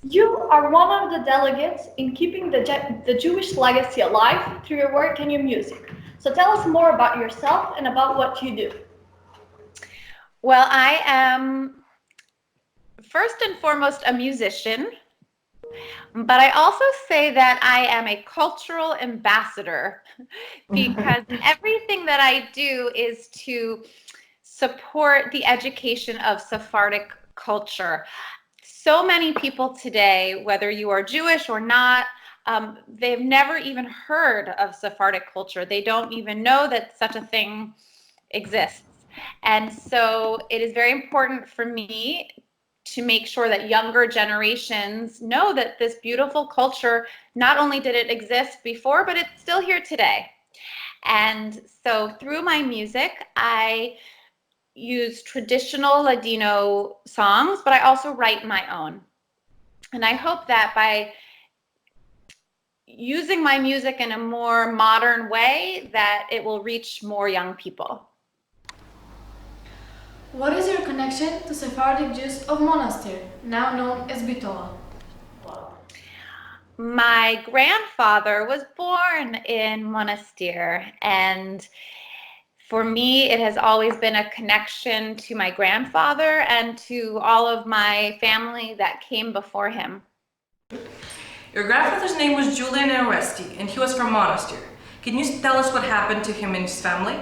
You are one of the delegates in keeping the Jewish legacy alive through your work and your music. So tell us more about yourself and about what you do. Well, I am first and foremost a musician, but I also say that I am a cultural ambassador because everything that I do is to support the education of Sephardic culture. So many people today, whether you are Jewish or not, they've never even heard of Sephardic culture. They don't even know that such a thing exists. And so it is very important for me to make sure that younger generations know that this beautiful culture, not only did it exist before, but it's still here today. And so through my music, I use traditional Ladino songs, but I also write my own. And I hope that by using my music in a more modern way, that it will reach more young people. What is your connection to Sephardic Jews of Monastir, now known as Bitola? My grandfather was born in Monastir, and for me, it has always been a connection to my grandfather and to all of my family that came before him. Your grandfather's name was Julian Aroeste, and he was from Monastir. Can you tell us what happened to him and his family?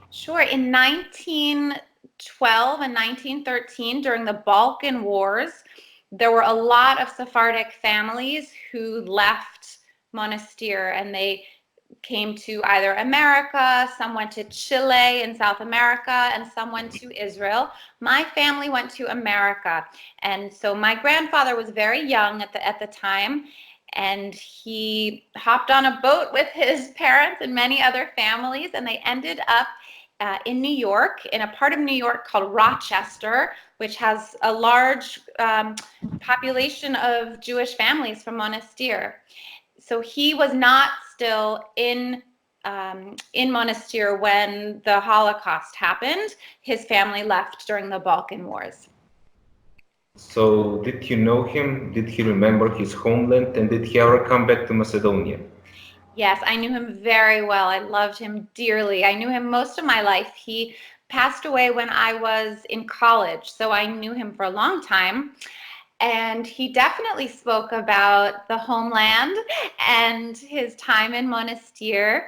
Sure. In 1912 and 1913, during the Balkan Wars, there were a lot of Sephardic families who left Monastir, and they came to either America, some went to Chile in South America, and some went to Israel. My family went to America. And so my grandfather was very young at the time, and he hopped on a boat with his parents and many other families, and they ended up in New York, in a part of New York called Rochester, which has a large population of Jewish families from Monastir. So he was not still in Monastir when the Holocaust happened. His family left during the Balkan Wars. So, did you know him? Did he remember his homeland? And did he ever come back to Macedonia? Yes, I knew him very well. I loved him dearly. I knew him most of my life. He passed away when I was in college, so I knew him for a long time. And he definitely spoke about the homeland and his time in Monastir.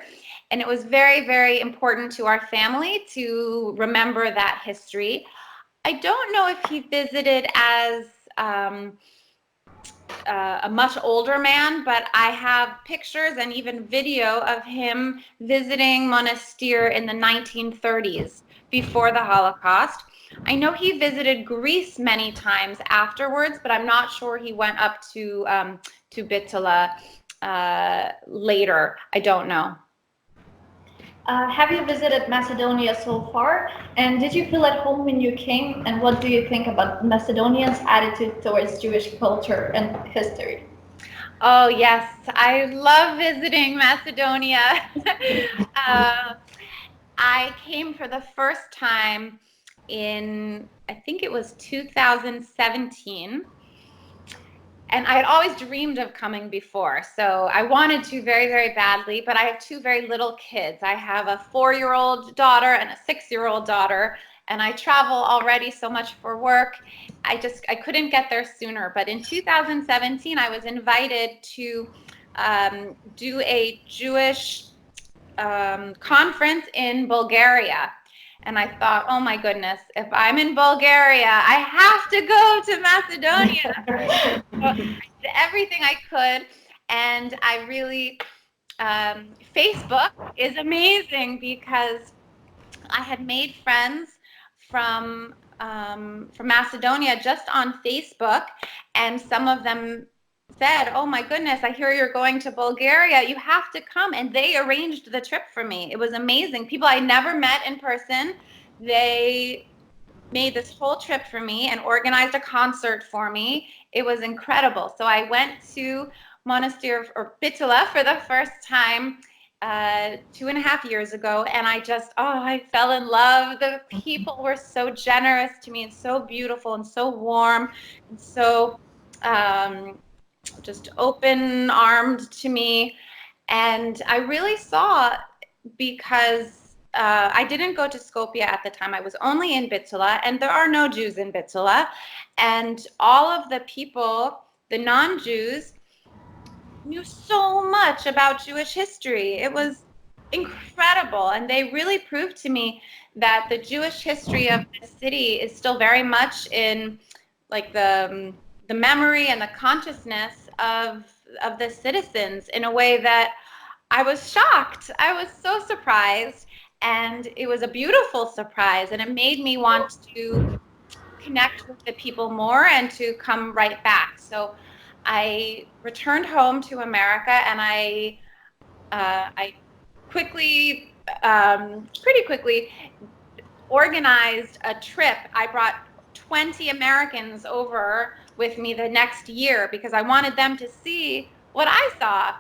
And it was very, very important to our family to remember that history. I don't know if he visited as a much older man, but I have pictures and even video of him visiting Monastir in the 1930s, before the Holocaust. I know he visited Greece many times afterwards, but I'm not sure he went up to Bitola later. I don't know. Have you visited Macedonia so far? And did you feel at home when you came? And what do you think about Macedonians' attitude towards Jewish culture and history? Oh, yes. I love visiting Macedonia. I came for the first time in, I think it was 2017. And I had always dreamed of coming before. So I wanted to very, very badly, but I have two very little kids. I have a 4-year-old daughter and a 6-year-old daughter, and I travel already so much for work. I couldn't get there sooner. But in 2017, I was invited to do a Jewish conference in Bulgaria. And I thought, oh my goodness, if I'm in Bulgaria, I have to go to Macedonia. So I did everything I could, and I really, Facebook is amazing because I had made friends from Macedonia just on Facebook, and some of them said, oh my goodness, I hear you're going to Bulgaria. You have to come. And they arranged the trip for me. It was amazing. People I never met in person, they made this whole trip for me and organized a concert for me. It was incredible. So I went to Monastir or Bitola for the first time 2.5 years ago, and I fell in love. The people were so generous to me and so beautiful and so warm and so just open-armed to me. And I really saw, because I didn't go to Skopje at the time. I was only in Bitola, and there are no Jews in Bitola. And all of the people, the non-Jews, knew so much about Jewish history. It was incredible. And they really proved to me that the Jewish history of the city is still very much in like the memory and the consciousness of the citizens, in a way that I was shocked. I was so surprised, and it was a beautiful surprise, and it made me want to connect with the people more and to come right back. So I returned home to America, and I quickly, pretty quickly, organized a trip. I brought 20 Americans over with me the next year because I wanted them to see what I saw.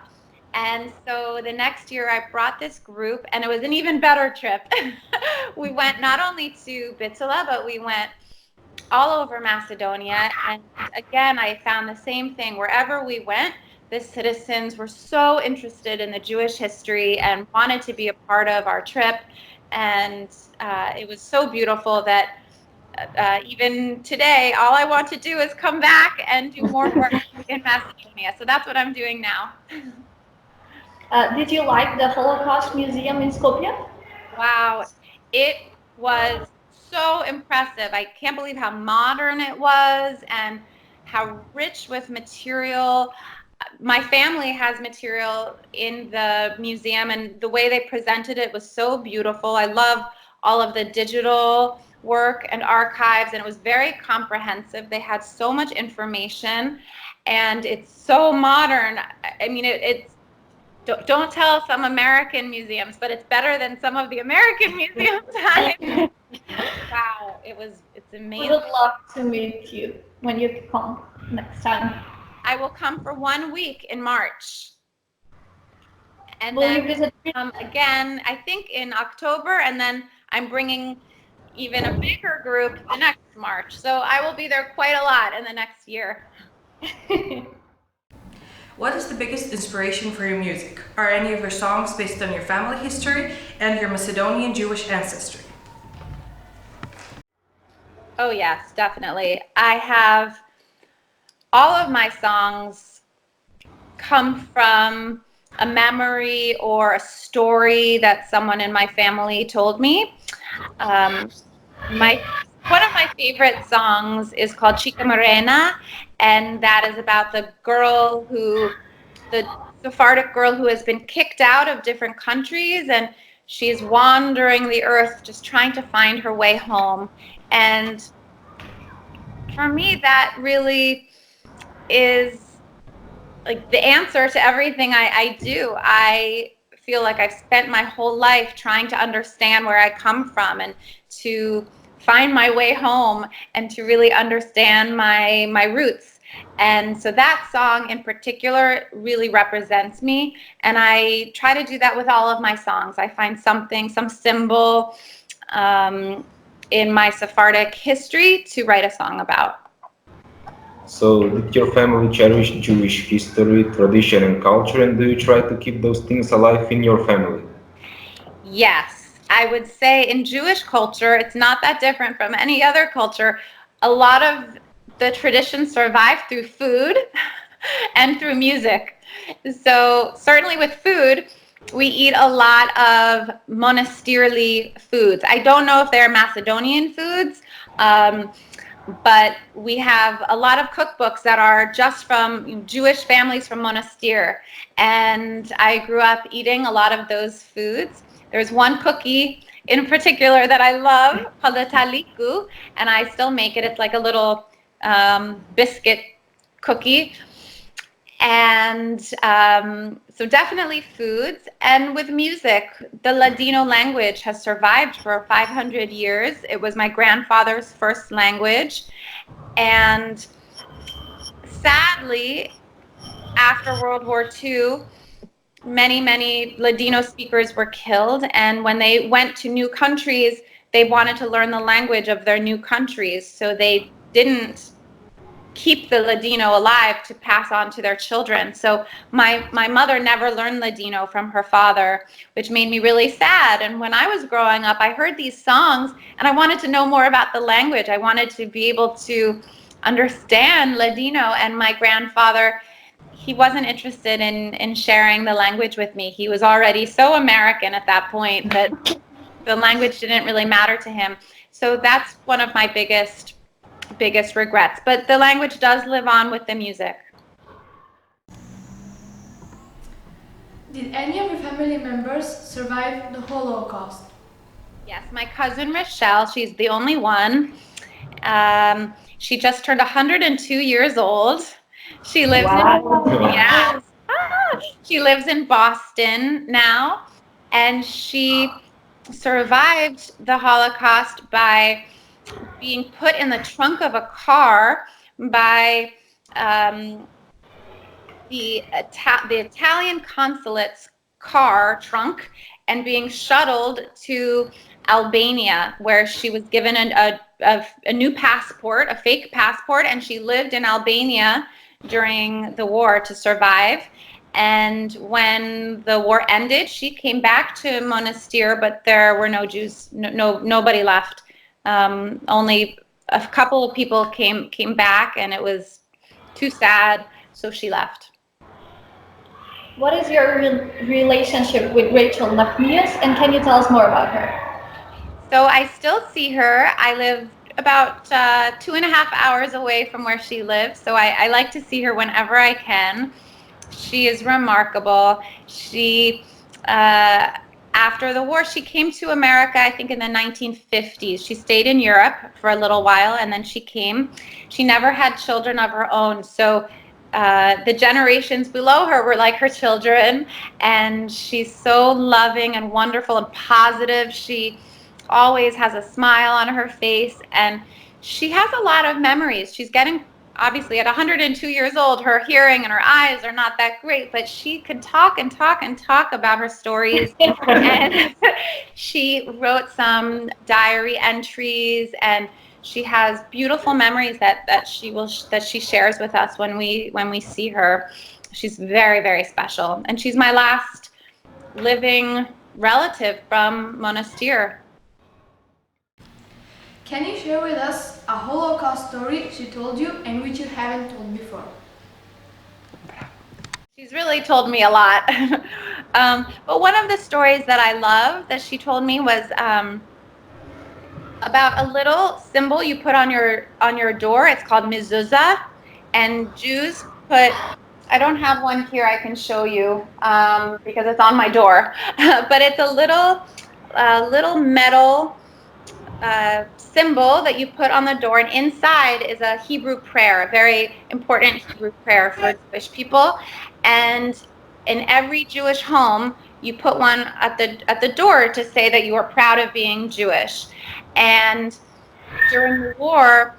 And so the next year I brought this group, and it was an even better trip. We went not only to Bitola, but we went all over Macedonia. And again, I found the same thing. Wherever we went, the citizens were so interested in the Jewish history and wanted to be a part of our trip. And it was so beautiful that even today, all I want to do is come back and do more work in Macedonia. So that's what I'm doing now. Did you like the Holocaust Museum in Skopje? Wow, it was so impressive. I can't believe how modern it was and how rich with material. My family has material in the museum, and the way they presented it was so beautiful. I love all of the digital work and archives, and it was very comprehensive. They had so much information, and it's so modern. I mean, it's don't tell some American museums, but it's better than some of the American museums. Wow, it's We amazing. would love to meet you when you come next time. I will come for 1 week in March. And Will you then visit? again, I think in October, and then I'm bringing even a bigger group the next March. So I will be there quite a lot in the next year. What is the biggest inspiration for your music? Are any of your songs based on your family history and your Macedonian Jewish ancestry? Oh yes, definitely. I have all of my songs come from a memory or a story that someone in my family told me. One of my favorite songs is called Chica Morena, and that is about the Sephardic girl who has been kicked out of different countries, and she's wandering the earth just trying to find her way home. And for me, that really is like the answer to everything I do. I feel like I've spent my whole life trying to understand where I come from and to find my way home and to really understand my roots. And so that song in particular really represents me. And I try to do that with all of my songs. I find something, some symbol in my Sephardic history to write a song about. So, did your family cherish Jewish history, tradition, and culture, and do you try to keep those things alive in your family? Yes, I would say in Jewish culture, it's not that different from any other culture. A lot of the traditions survive through food and through music. So certainly with food, we eat a lot of monasterily foods. I don't know if they're Macedonian foods, but we have a lot of cookbooks that are just from Jewish families from monastir. And I grew up eating a lot of those foods. There's one cookie in particular that I love called the taliku, and I still make it. It's like a little biscuit cookie. And so definitely foods. And with music, the Ladino language has survived for 500 years. It was my grandfather's first language. And sadly, after World War II, many Ladino speakers were killed, and when they went to new countries, they wanted to learn the language of their new countries, so they didn't keep the Ladino alive to pass on to their children. So my mother never learned Ladino from her father, which made me really sad. And when I was growing up, I heard these songs and I wanted to know more about the language. I wanted to be able to understand Ladino, and my grandfather, he wasn't interested in sharing the language with me. He was already so American at that point that the language didn't really matter to him. So that's one of my biggest regrets. But the language does live on with the music. Did any of your family members survive the Holocaust? Yes, my cousin Rochelle, she's the only one. She just turned 102 years old. She lives Wow. she lives in Boston now, and she survived the Holocaust by being put in the trunk of a car by the Italian consulate's car trunk, and being shuttled to Albania, where she was given a new passport, a fake passport, and she lived in Albania during the war to survive. And when the war ended, she came back to Monastir, but there were no Jews, nobody left. Only a couple of people came back, and it was too sad, so she left. What is your relationship with Rachel Nafmias, and can you tell us more about her? So I still see her. I live about 2.5 hours away from where she lives, so I like to see her whenever I can. She is remarkable. She, after the war, she came to America, I think in the 1950s. She stayed in Europe for a little while, and then she came. She never had children of her own, so the generations below her were like her children, and she's so loving and wonderful and positive. She always has a smile on her face, and she has a lot of memories. She's getting, obviously at 102 years old, her hearing and her eyes are not that great, but she could talk and talk and talk about her stories. And she wrote some diary entries, and she has beautiful memories that she shares with us when we see her. She's very special, and she's my last living relative from Monastir. Can you share with us a Holocaust story she told you and which you haven't told before? She's really told me a lot. But one of the stories that I love that she told me was about a little symbol you put on your door. It's called mezuzah, and Jews put, I don't have one here I can show you because it's on my door, but it's a little metal symbol that you put on the door, and inside is a Hebrew prayer, a very important Hebrew prayer for Jewish people. And in every Jewish home, you put one at the door to say that you are proud of being Jewish. And during the war,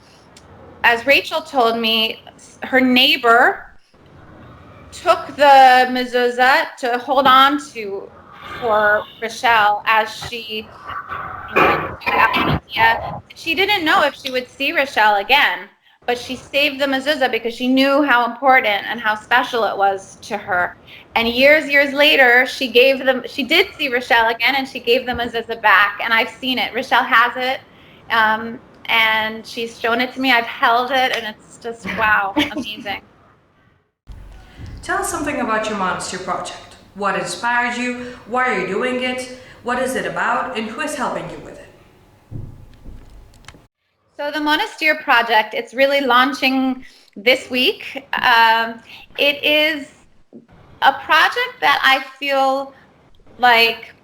as Rachel told me, her neighbor took the mezuzah to hold on to for Rochelle as she went to Albania. She didn't know if she would see Rochelle again, but she saved the mezuzah because she knew how important and how special it was to her. And years later, she did see Rochelle again, and she gave the mezuzah back. And I've seen it. Rochelle has it, and she's shown it to me. I've held it, and it's just, wow, amazing. Tell us something about your Monastir project. What inspired you? Why are you doing it? What is it about? And who is helping you with it? So the Monastir project, it's really launching this week. It is a project that I feel like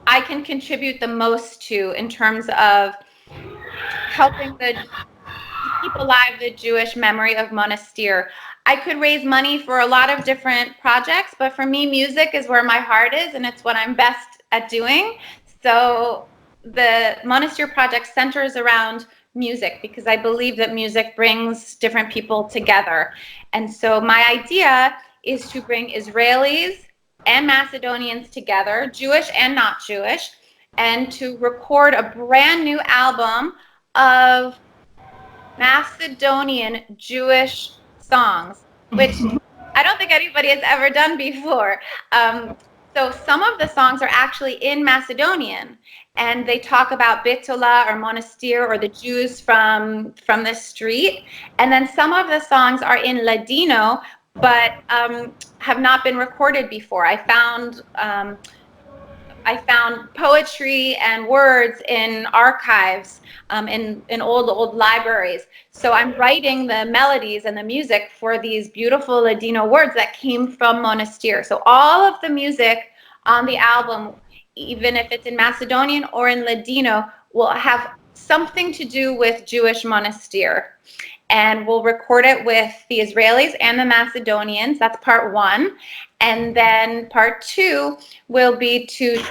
I can contribute the most to in terms of helping to keep alive the Jewish memory of Monastir. I could raise money for a lot of different projects, but for me, music is where my heart is, and it's what I'm best at doing. So the Monastir project centers around music because I believe that music brings different people together. And so my idea is to bring Israelis, and Macedonians together, Jewish and not Jewish, and to record a brand new album of Macedonian Jewish songs, which I don't think anybody has ever done before. So some of the songs are actually in Macedonian, and they talk about Bitola or Monastir or the Jews from the street. And then some of the songs are in Ladino, but have not been recorded before. I found poetry and words in archives, in old libraries. So I'm writing the melodies and the music for these beautiful Ladino words that came from Monastir. So all of the music on the album, even if it's in Macedonian or in Ladino, will have something to do with Jewish Monastir. And we'll record it with the Israelis and the Macedonians. That's part one. And then part two will be to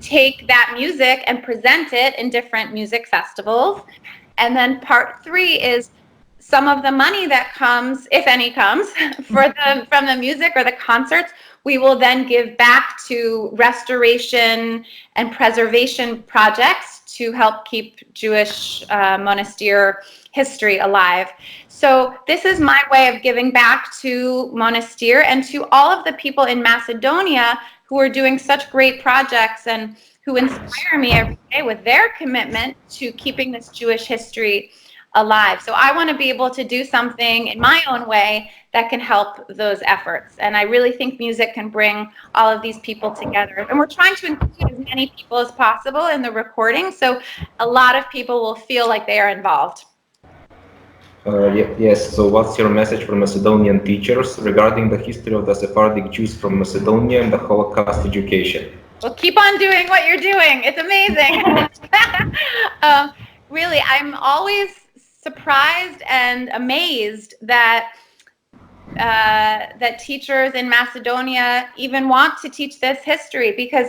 take that music and present it in different music festivals. And then part three is some of the money that comes, if any comes, from the music or the concerts, we will then give back to restoration and preservation projects to help keep Jewish monastir history alive. So this is my way of giving back to Monastir and to all of the people in Macedonia who are doing such great projects and who inspire me every day with their commitment to keeping this Jewish history alive. So I want to be able to do something in my own way that can help those efforts. And I really think music can bring all of these people together. And we're trying to include as many people as possible in the recording, so a lot of people will feel like they are involved. Yes, so what's your message for Macedonian teachers regarding the history of the Sephardic Jews from Macedonia and the Holocaust education? Well, keep on doing what you're doing. It's amazing. Really, I'm always surprised and amazed that that teachers in Macedonia even want to teach this history, because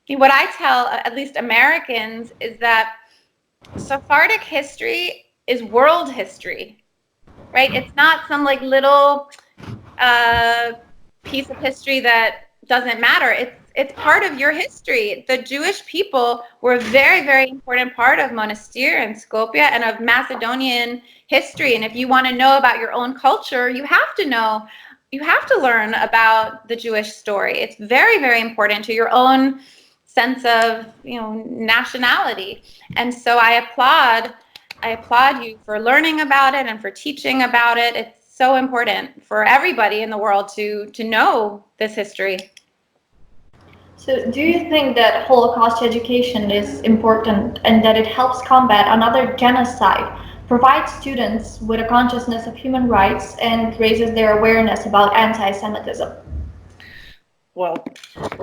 what I tell at least Americans is that Sephardic history is world history, right? It's not some like little piece of history that doesn't matter. It's part of your history. The Jewish people were a very, very important part of Monastir and Skopje and of Macedonian history. And if you want to know about your own culture, you have to learn about the Jewish story. It's very, very important to your own sense of, nationality. And so I applaud you for learning about it and for teaching about it. It's so important for everybody in the world to know this history. So do you think that Holocaust education is important and that it helps combat another genocide, provides students with a consciousness of human rights, and raises their awareness about anti-Semitism? Well,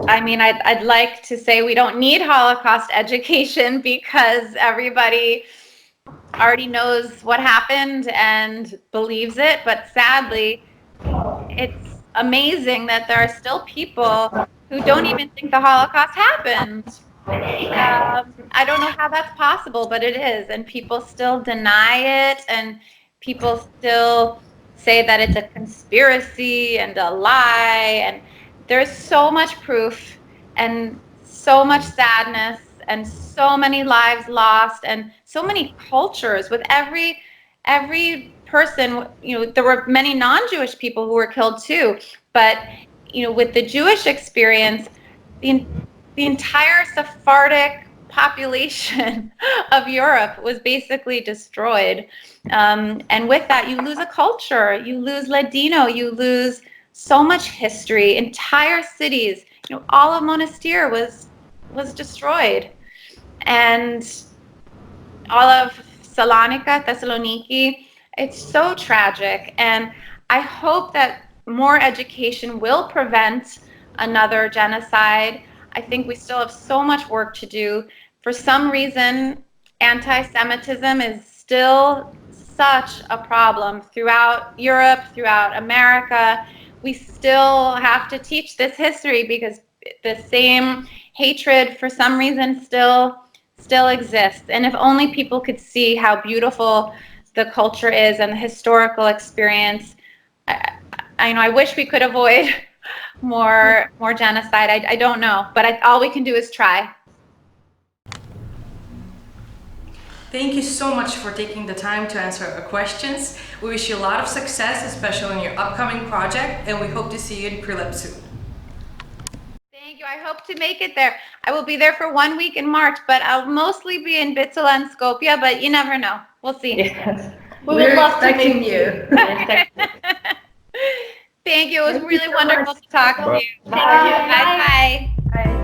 I mean, I'd like to say we don't need Holocaust education because everybody already knows what happened and believes it. But sadly, it's amazing that there are still people who don't even think the Holocaust happened. I don't know how that's possible, but it is. And people still deny it, and people still say that it's a conspiracy and a lie. And there's so much proof and so much sadness and so many lives lost and so many cultures with every person. There were many non-Jewish people who were killed too, but with the Jewish experience, the entire Sephardic population of Europe was basically destroyed. And with that, you lose a culture, you lose Ladino, you lose so much history. Entire cities, all of Monastir was destroyed, and all of Salonika, Thessaloniki. It's so tragic, and I hope that more education will prevent another genocide. I think we still have so much work to do. For some reason, anti-Semitism is still such a problem throughout Europe, throughout America. We still have to teach this history because the same hatred for some reason still exists. And if only people could see how beautiful the culture is and the historical experience. I wish we could avoid more genocide. I don't know, but all we can do is try. Thank you so much for taking the time to answer our questions. We wish you a lot of success, especially in your upcoming project, and we hope to see you in Prilep soon. Thank you. I hope to make it there. I will be there for 1 week in March, but I'll mostly be in Bitsula and Skopje, but you never know. We'll see. Yes. We're expecting you. Thank you. It was Thank you really so wonderful much. to talk to Bye. you. Bye. Bye. Bye. Bye.